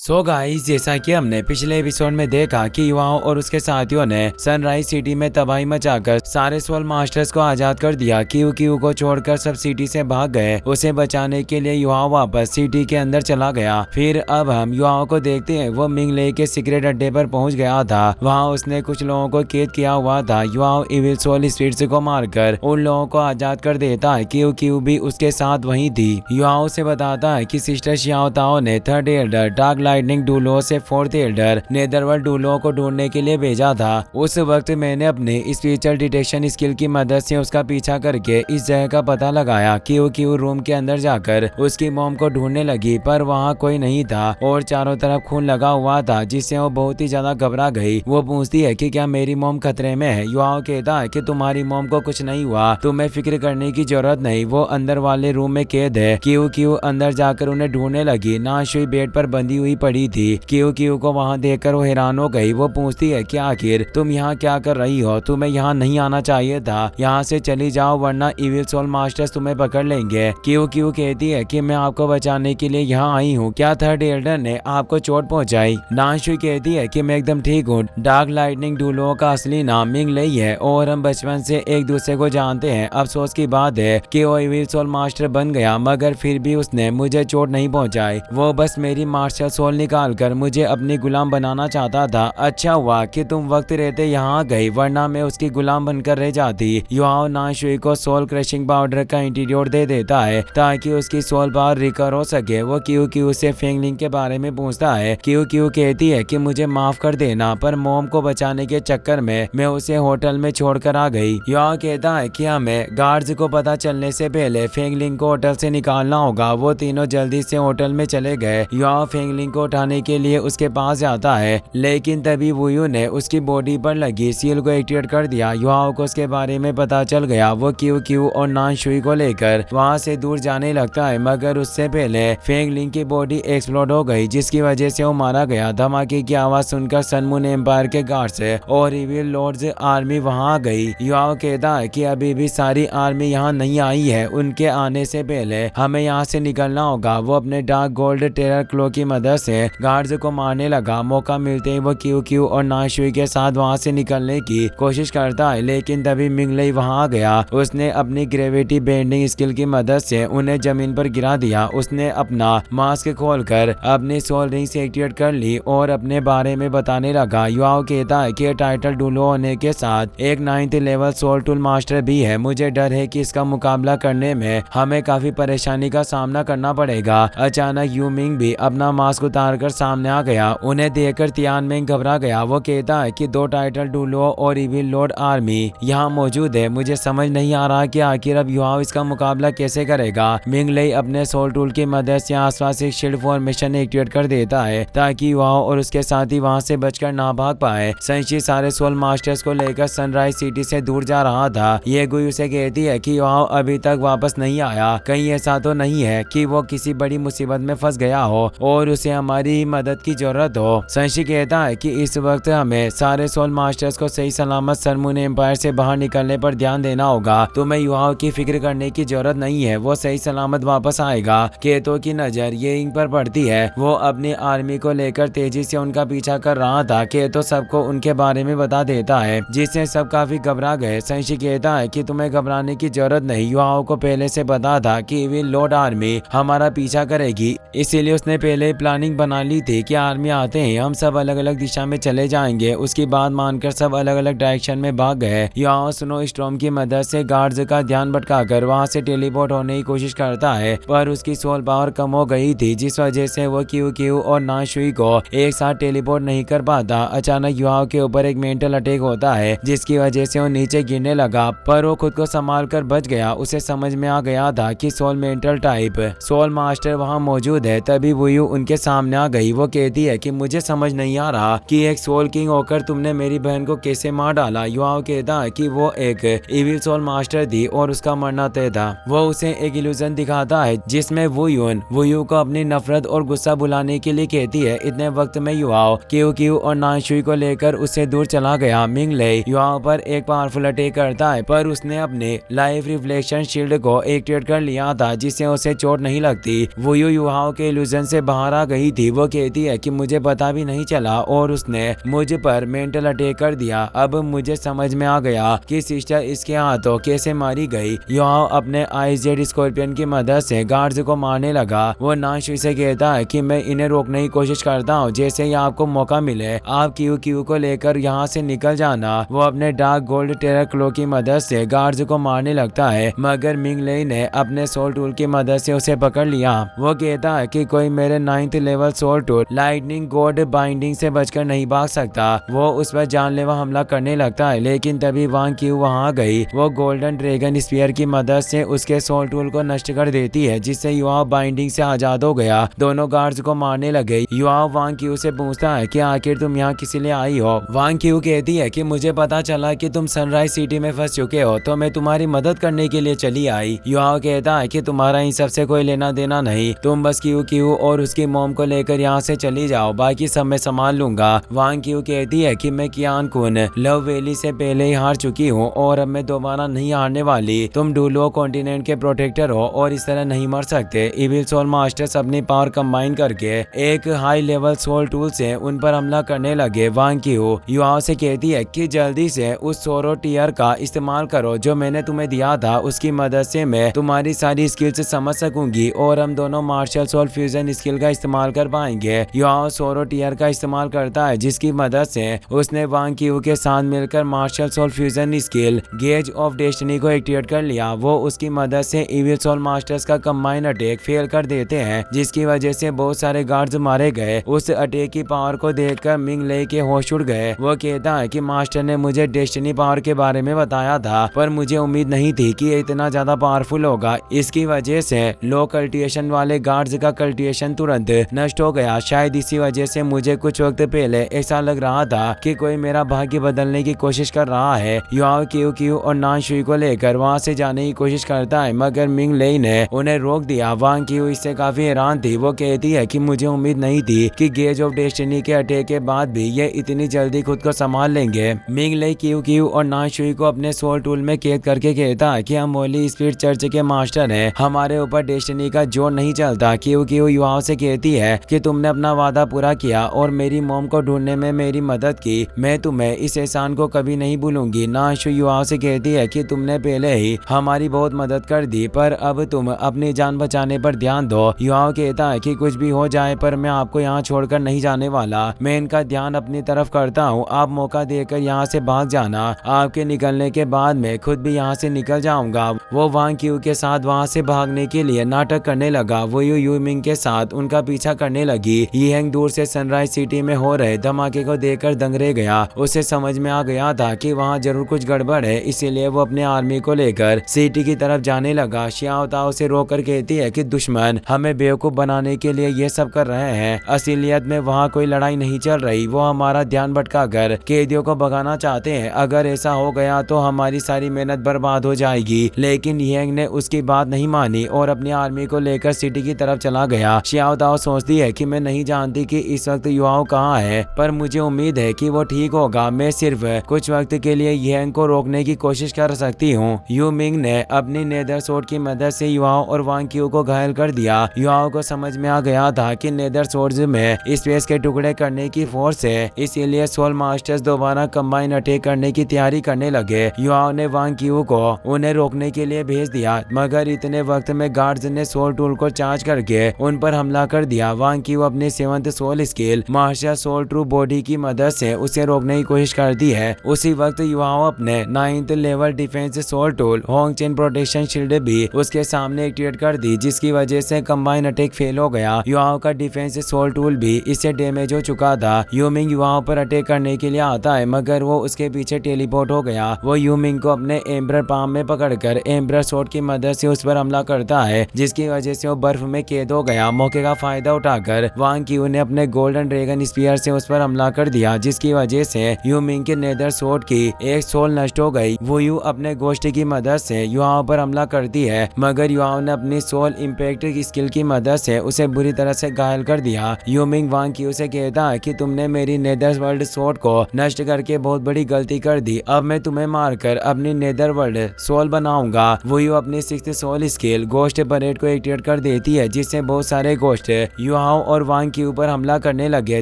Guys, जैसा कि हमने पिछले एपिसोड में देखा कि युवाओं और उसके साथियों ने सनराइज सिटी में तबाही मचाकर सारे सोल मास्टर्स को आजाद कर दिया। क्यू क्यू को छोड़कर सब सिटी से भाग गए। उसे बचाने के लिए युवाओं वापस सिटी के अंदर चला गया। फिर अब हम युवाओं को देखते हैं, वो मिंगले के सीक्रेट अड्डे पर पहुंच गया था। वहां उसने कुछ लोगों को कैद किया हुआ था। युवाओं इविल सोल स्पिरिट्स को मारकर उन लोगों को आजाद कर देता है। क्यू क्यू भी उसके साथ वहीं थी। युवाओं से बताता है कि सिस्टर शियाओताओ ने थर्ड एल्डर डार्क लाइटनिंग डूलो से फोर्थ एल्डर नेदरवर्ल्ड डूलो को ढूंढने के लिए भेजा था। उस वक्त मैंने अपने स्पिरिचुअल डिटेक्शन स्किल की मदद से उसका पीछा करके इस जगह का पता लगाया। क्यू क्यू रूम के अंदर जाकर उसकी मॉम को ढूंढने लगी, पर वहाँ कोई नहीं था और चारों तरफ खून लगा हुआ था, जिससे वो बहुत ही ज्यादा घबरा गई। वो पूछती है कि क्या मेरी मॉम खतरे में है। युवाओं कहता है कि तुम्हारी मॉम को कुछ नहीं हुआ, तुम्हें फिक्र करने की जरूरत नहीं, वो अंदर वाले रूम में कैद है। क्यू क्यू अंदर जाकर उन्हें ढूंढने लगी। नाशुई बेड पर बंधी हुई पड़ी थी। क्यू क्यू को वहां देखकर वो हैरान हो गई। वो पूछती है कि आखिर तुम यहाँ क्या कर रही हो, तुम्हें यहाँ नहीं आना चाहिए था, यहाँ से चली जाओ वरना इविल सोल मास्टर्स तुम्हें पकड़ लेंगे। क्यू क्यू कहती है कि मैं आपको बचाने के लिए यहाँ आई हूँ, क्या थर्ड एल्डर ने आपको चोट पहुँचाई। नाशुई कहती है कि मैं एकदम ठीक हूँ। डार्क लाइटनिंग डूलो का असली नाम मिंगले है और हम बचपन से एक दूसरे को जानते हैं। अफसोस की बात है कि वो इविल सोल मास्टर बन गया, मगर फिर भी उसने मुझे चोट नहीं पहुँचाई। वो बस मेरी मार्शल सोल निकाल कर मुझे अपनी गुलाम बनाना चाहता था। अच्छा हुआ कि तुम वक्त रहते यहाँ गई, वरना मैं उसकी गुलाम बनकर रह जाती। युवाओं नाशुई को सोल क्रशिंग पाउडर का एंटीडोट दे देता है ताकि उसकी सोल पावर रिकवर हो सके। वो क्यू क्यू से फेंगलिंग के बारे में पूछता है। क्यू क्यू कहती है कि मुझे माफ कर देना, पर मोम को बचाने के चक्कर में मैं उसे होटल में छोड़कर आ गई। युवाओं कहता है कि हमें गार्ड्स को पता चलने से पहले फेंगलिंग को होटल से निकालना होगा। वो तीनों जल्दी से होटल में चले गए। युवाओं फेंगलिंग को उठाने के लिए उसके पास जाता है, लेकिन तभी वुयू ने उसकी बॉडी पर लगी सील को एक्टिवेट कर दिया। युवाओं को उसके बारे में पता चल गया। वो क्यू क्यू और नानशुई को लेकर वहां से दूर जाने लगता है, मगर उससे पहले फेंगलिंग की बॉडी एक्सप्लोड हो गई, जिसकी वजह से वो मारा गया। धमाके की आवाज सुनकर सनमून एम्पायर के गार्ड्स और इविल लॉर्ड्स आर्मी वहां आ गई। युवाओं कहता है कि अभी भी सारी आर्मी यहाँ नहीं आई है, उनके आने से पहले हमें यहाँ से निकलना होगा। वो अपने डार्क गोल्ड टेरर क्लो की मदद से गार्ड्स को मारने लगा। मौका मिलते ही वो क्यू क्यू और नाशुई के साथ वहां से निकलने की कोशिश करता है, लेकिन तभी मिंगले वहां आ गया। उसने अपनी ग्रेविटी बेंडिंग स्किल की मदद से उन्हें जमीन पर गिरा दिया। उसने अपना मास्क खोलकर अपनी सोल रिंग से एक्टिवेट कर ली और अपने बारे में बताने लगा। युवाओं कहता है कि टाइटल डूलो होने के साथ एक 9th level soul tool master भी है। मुझे डर है कि इसका मुकाबला करने में हमें काफी परेशानी का सामना करना पड़ेगा। अचानक यू मिंग भी अपना मास्क उतार कर सामने आ गया। उन्हें देखकर तियानमेंग घबरा गया। वो कहता है कि 2 टाइटल डूलो और इविल लॉर्ड आर्मी यहाँ मौजूद है। मुझे समझ नहीं आ रहा कि आखिर अब युवाओं इसका मुकाबला कैसे करेगा। मिंगले अपने सोल टूल की मदद से आसपास एक शील्ड फॉर्मेशन एक्टिवेट कर देता है ताकि युवाओं और उसके साथी वहां से बचकर ना भाग पाए। संशी सारे सोल मास्टर्स को लेकर सनराइज सिटी से दूर जा रहा था। ये गुई उसे कहती है कि युवाओं अभी तक वापस नहीं आया, कहीं ऐसा तो नहीं है कि वो किसी बड़ी मुसीबत में फंस गया हो और उसे हमारी मदद की जरूरत हो। संशी कहता है कि इस वक्त हमें सारे सोल मास्टर्स को सही सलामत सरमून एम्पायर से बाहर निकलने पर ध्यान देना होगा। तुम्हें युवाओं की फिक्र करने की जरूरत नहीं है, वो सही सलामत वापस आएगा। केतो की नजर ये इंग पर पड़ती है। वो अपनी आर्मी को लेकर तेजी से उनका पीछा कर रहा था। केतो सबको उनके बारे में बता देता है, जिससे सब काफी घबरा गए। संशी कहता है कि तुम्हें घबराने की जरूरत नहीं, युवाओं को पहले से पता था कि इविल लॉर्ड आर्मी हमारा पीछा करेगी, इसीलिए उसने पहले प्लानिंग बना ली थी कि आर्मी आते हैं हम सब अलग अलग दिशा में चले जाएंगे। उसकी बात मानकर सब अलग अलग डायरेक्शन में भाग गए। यहाँ स्नो स्टॉर्म की मदद से गार्ड्स का ध्यान भटकाकर वहां से टेलीपोर्ट होने की कोशिश करता है, पर उसकी सोल पावर कम हो गई थी, जिस वजह से वो क्यू क्यू और नाशुई को एक साथ टेलीपोर्ट नहीं कर पाता। अचानक युवाओं के ऊपर एक मेंटल अटैक होता है, जिसकी वजह से वो नीचे गिरने लगा, पर वो खुद को संभाल कर बच गया। उसे समझ में आ गया था कि soul mental type soul master वहाँ मौजूद है। तभी वुयू उनके सामने आ गई। वो कहती है कि मुझे समझ नहीं आ रहा कि एक सोल किंग होकर तुमने मेरी बहन को कैसे मार डाला। युवाओं कहता है कि वो एक इविल सोल मास्टर थी और उसका मरना तय था। वो उसे एक इल्यूजन दिखाता है जिसमें वुयू को अपनी नफरत और गुस्सा बुलाने के लिए कहती है। इतने वक्त में युवाओं क्यू क्यू और नानशुई को लेकर उससे दूर चला गया। मिंगले युवाओं पर एक पावरफुल अटैक करता है, पर उसने अपने लाइफ रिफ्लेक्शन शील्ड को एक्टिवेट कर लिया था, जिससे उसे चोट नहीं लगती। वुयू युवाओं के इल्यूजन से बाहर आ गई थी। वो कहती है कि मुझे पता भी नहीं चला और उसने मुझ पर मेंटल अटैक कर दिया। अब मुझे समझ में आ गया कि सिस्टर इसके हाथों कैसे मारी गई। युआओ अपने आईजेड स्कॉर्पियन की मदद से गार्ड्स को मारने लगा। वो नाशुई से कहता है कि मैं इन्हें रोकने की कोशिश करता हूँ, जैसे ही आपको मौका मिले आप क्यू क्यू को लेकर यहाँ से निकल जाना। वो अपने डार्क गोल्ड टेरर क्लो की मदद से गार्ड्स को मारने लगता है, मगर मिंग लेई ने अपने सोल टूल की मदद से उसे पकड़ लिया। वो कहता है कि कोई मेरे 9th level soul tool lightning god binding से बचकर नहीं भाग सकता। वो उस पर जानलेवा हमला करने लगता है, लेकिन तभी वांग क्यू वहाँ आ गई। वो गोल्डन ड्रैगन स्पीयर की मदद से उसके सोल टूल को नष्ट कर देती है, जिससे युआओ बाइंडिंग से आजाद हो गया। दोनों गार्ड्स को मारने लगे। युआओ वांग क्यू से पूछता है कि आखिर तुम यहाँ किस लिए आई हो। वांग क्यू कहती है कि मुझे पता चला कि तुम सनराइज सिटी में फंस चुके हो, तो मैं तुम्हारी मदद करने के लिए चली आई। युआओ कहता है कि तुम्हारा इन सबसे कोई लेना देना नहीं, तुम बस क्यू क्यू और उसकी मॉम को लेकर यहाँ से चली जाओ, बाकी सब मैं संभाल लूंगा। वांग क्यू कहती है कि मैं कियान कुन लव वैली से पहले ही हार चुकी हूँ और अब मैं दोबारा नहीं हारने वाली। तुम डुलो कॉन्टिनेंट के प्रोटेक्टर हो और इस तरह नहीं मर सकते। इविल सोल मास्टर्स अपनी पावर कंबाइन करके एक हाई लेवल सोल टूल से उन पर हमला करने लगे। वांग क्यू युआओ से कहती है कि जल्दी से उस सोरो टीयर का इस्तेमाल करो जो मैंने तुम्हें दिया था, उसकी मदद से मैं तुम्हारी सारी स्किल्स समझ सकूंगी और हम दोनों मार्शल सोल फ्यूजन स्किल का इस्तेमाल कर पाएंगे। युआओ सोरो टीयर का इस्तेमाल करता है, जिसकी मदद से उसने वांग क्यू के साथ मिलकर martial soul fusion skill gaze of destiny को एक्टिवेट कर लिया। वो उसकी मदद से इविल सोल मास्टर्स का कंबाइन अटैक फेल कर देते हैं, जिसकी वजह से बहुत सारे गार्ड्स मारे गए। उस अटैक की पावर को देखकर मिंग लेई के होश उड़ गए। वो कहता है कि मास्टर ने मुझे डेस्टिनी पावर के बारे में बताया था, पर मुझे उम्मीद नहीं थी कि ये इतना ज्यादा पावरफुल होगा। इसकी वजह से लो कल्टिवेशन वाले गार्ड्स का कल्टिवेशन तुरंत नष्ट हो गया। शायद इसी वजह से मुझे कुछ वक्त पहले ऐसा लग रहा था कि कोई मेरा भाग्य बदलने की कोशिश कर रहा है। युआओ क्यू क्यू और नानशुई को लेकर वहां से जाने की कोशिश करता है, मगर मिंग लेई ने उन्हें रोक दिया। वांग क्यू इससे काफी हैरान थी। वो कहती है कि मुझे उम्मीद नहीं थी कि गेज ऑफ डेस्टिनी के अटैक के बाद भी ये इतनी जल्दी खुद को संभाल लेंगे। मिंग लेई क्यू क्यू और नानशुई को अपने सोल टूल में कैद करके कहता है कि हम होली स्पिरिट चर्च के मास्टर हैं, हमारे ऊपर डेस्टिनी का जोर नहीं चलता। क्यू क्यू युआओ से कहती है कि तुमने अपना वादा पूरा किया और मेरी मॉम को ढूंढने में मेरी मदद की, मैं तुम्हें इस एहसान को कभी नहीं भूलूंगी। नानशुई युआओ से कहती है कि तुमने पहले ही हमारी बहुत मदद कर दी, पर अब तुम अपनी जान बचाने पर ध्यान दो। युआओ कहता है कि कुछ भी हो जाए पर मैं आपको यहाँ छोड़कर नहीं जाने वाला, मैं इनका ध्यान अपनी तरफ करता हूँ, आप मौका देकर यहाँ से भाग जाना। आपके निकलने के बाद मैं खुद भी यहाँ से निकल जाऊंगा। वो वांग क्यू के साथ वहाँ से भागने के लिए नाटक करने लगा। वो यू मिंग के साथ उनका पीछा करने लगी। यिहेंग दूर से सनराइज सिटी में हो रहे धमाके को देखकर दंग रह गया। उसे समझ में आ गया था कि वहाँ जरूर कुछ गड़बड़ है, इसीलिए वो अपने आर्मी को लेकर सिटी की तरफ जाने लगा। शियाओ ताओ से रोककर कहती है कि दुश्मन हमें बेवकूफ बनाने के लिए ये सब कर रहे हैं, असलियत में वहाँ कोई लड़ाई नहीं चल रही, वो हमारा ध्यान भटकाकर कैदियों को भगाना चाहते हैं। अगर ऐसा हो गया तो हमारी सारी मेहनत बर्बाद हो जाएगी। लेकिन यिहेंग ने उसकी बात नहीं मानी और अपनी आर्मी को लेकर सिटी की तरफ चला गया। शियाओ ताओ सोचती है कि मैं नहीं जानती कि इस वक्त युआओ कहाँ है, पर मुझे उम्मीद है कि वो ठीक होगा। मैं सिर्फ कुछ वक्त के लिए यिहेंग को रोकने की कोशिश कर सकती हूँ। यू मिंग ने अपनी नेदर सोर्ड की मदद से युआओ और वांग क्यू को घायल कर दिया। युआओ को समझ में आ गया था कि नेदर सोर्ड्स में स्पेस के टुकड़े करने की फोर्स है, इसीलिए सोल मास्टर्स दोबारा कंबाइन अटैक करने की तैयारी करने लगे। युआओ ने वांग क्यू को उन्हें रोकने के लिए भेज दिया, मगर इतने वक्त में गार्ड्स ने सोल टूल को चार्ज करके उन पर हमला कर दिया। वांग क्यू अपनी 7th soul skill martial soul true body की मदद से उसे रोकने की कोशिश करती है। उसी वक्त युआओ अपने 9th level defense soul tool Hong Chen protection shield भी उसके सामने एक्टिवेट कर दी, जिसकी वजह से कंबाइन अटैक फेल हो गया। युआओ का डिफेंस सोल टूल भी इससे डैमेज हो चुका था। यूमिंग युआओ पर अटैक करने के लिए आता है, मगर वो उसके पीछे टेलीपोर्ट हो गया। वो यूमिंग को अपने एम्ब्रर पाम में पकड़कर एम्ब्रर शॉट की मदद से उस पर हमला करता है, जिसकी वजह से वो बर्फ में कैद हो गया। मौके का फायदा उठाकर वांग क्यू ने अपने गोल्डन ड्रैगन स्पीयर से उस पर हमला कर दिया, जिसकी वजह से यूमिंग के नेदर शॉट की एक सोल नष्ट हो गई। वो यू अपने गोश्त की मदद से युआओ पर हमला करती है, मगर युआओ ने अपनी सोल इम्पैक्ट स्किल की मदद से उसे बुरी तरह से घायल कर दिया। यूमिंग वांग क्यू से कहता है कि तुमने मेरी नेदर वर्ल्ड सोल को नष्ट करके बहुत बड़ी गलती कर दी, अब मैं तुम्हें मारकर अपनी नेदर वर्ल्ड सोल बनाऊंगा। वो यू अपनी 6th सोल स्किल गोश्त परेड को एक्टिवेट कर देती है, जिससे बहुत सारे गोश्त युआओ युआओ और वांग क्यू पर हमला करने लगे।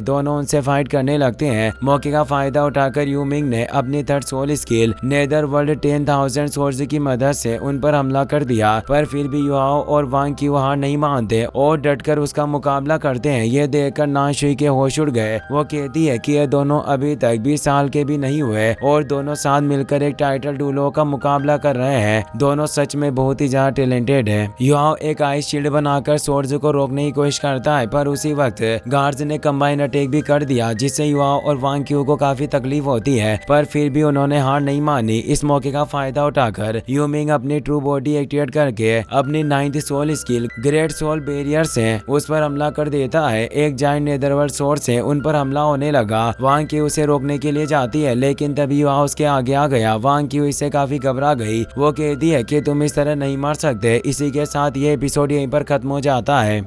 दोनों उनसे फाइट करने लगते हैं। मौके का फायदा उठाकर यू मिंग ने अपनी third soul skill netherworld 10,000 source की मदद से उन पर हमला कर दिया, पर फिर भी युआओ और वांग क्यू हार नहीं मानते और डटकर उसका मुकाबला करते हैं। ये देखकर नाशुई के होश उड़ गए। वो कहती है कि ये दोनों अभी तक 20 साल के भी नहीं हुए और दोनों साथ मिलकर एक टाइटल डुओ का मुकाबला कर रहे हैं। दोनों सच में बहुत ही ज्यादा टैलेंटेड है। युआओ एक आइस शील्ड बनाकर सोर्स को रोकने की कोशिश करता है, पर उसी वक्त गार्ड्स ने कंबाइन अटैक भी कर दिया, जिससे युआओ और वांग क्यू को काफी तकलीफ होती है, पर फिर भी उन्होंने हार नहीं मानी। इस मौके का फायदा उठाकर यू मिंग अपनी ट्रू बॉडी एक्टिवेट करके अपनी 9th soul skill great soul barrier से उस पर हमला कर देता है। एक जायंट नेदरवर्ल्ड सोर्स से उन पर हमला होने लगा। वांग क्यू उसे रोकने के लिए जाती है, लेकिन तभी युआओ उसके आगे आ गया। वांग क्यू इससे काफी घबरा गई। वो कहती है कि तुम इस तरह नहीं मार सकते। इसी के साथ ये एपिसोड यहीं पर खत्म हो जाता है।